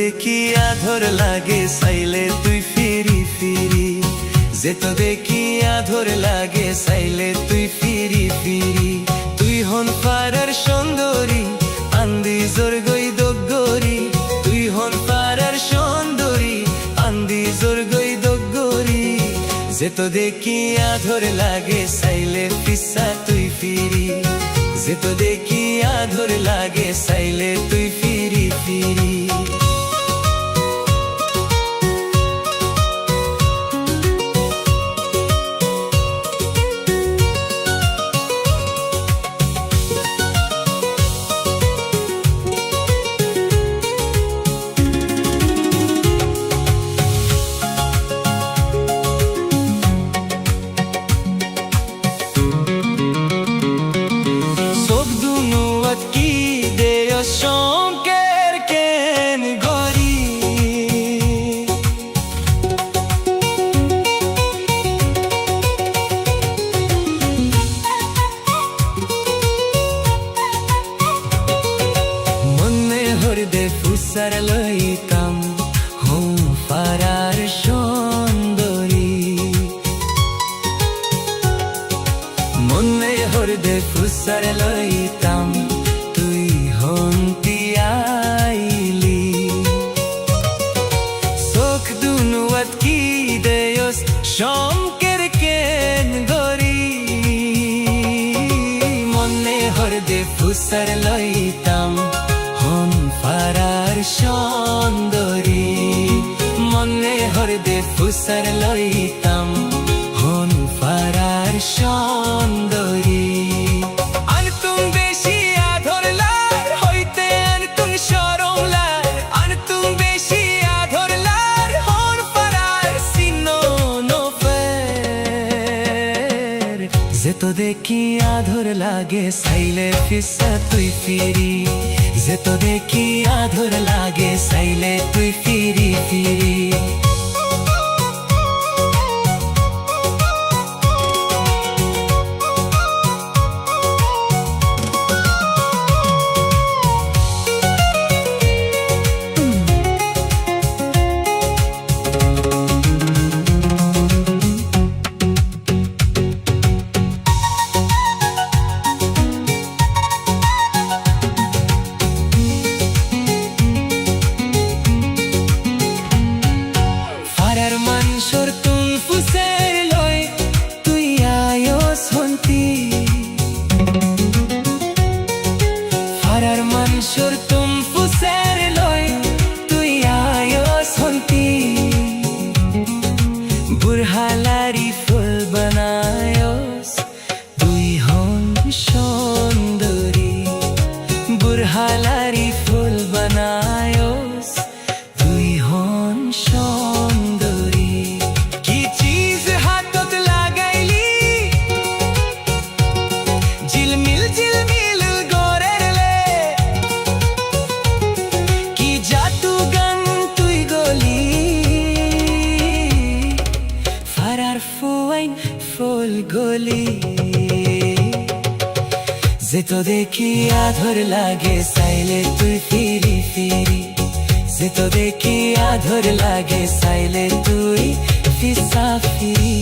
দেখি আধর লাগে চাইলে তুই ফিরি ফিরি, যেত দেখি আধর লাগে চাইলে তুই ফিরি ফিরি। তুই হন পাড়ার সুন্দরী আন্দি জোর গই দগরি, তুই হন পাড়ার সুন্দরী আন্দি জোর গই দগরি। যেত দেখি আধর লাগে চাইলে পিসা তুই ফিরি, যেত দেখি আধর লাগে চাইলে তুই ফিরি ফিরি। ফুসার লইতাম হুম পাড়ার সুন্দরী, মনে হরদে ফুসার লইতাম তুই হন্তি আইলি। চোখ দুনুয়াত কি দেয়স শঙ্কের কেন গরি, মনে হরদে ফুসার লইতাম হন পাড়ার সুন্দরী, মনে হরদে ফুসার লইতাম হন পাড়ার সুন্দরী। আনতুম বেশি আধর লার হইতে আনতুম শরম লার, আনতুম বেশি আধর লার হন পাড়ার সিনো নফের। যেত দেখি আধর লাগে চাইলে পিসা তুই ফিরি, যেত দেখি আধর লাগে চাইলে তুই ফিরি ফিরি। বুরহালারি ফুল বানায়স তুই হন সুন্দরী, বুরহালারি ফুল বানায়স তুই হন সুন্দরী। কি চিজ হাতত লাগাইলি ঝিলমিল ঝিলমিল গরের লে, কি জাদু গান তুই গলি পাড়ার ফুয়াইন ফুল গলি। যেত দেখি আধর লাগে চাইলে তুই ফিরি ফিরি, যেত দেখি আধর লাগে চাইলে তুই পিসা ফিরি।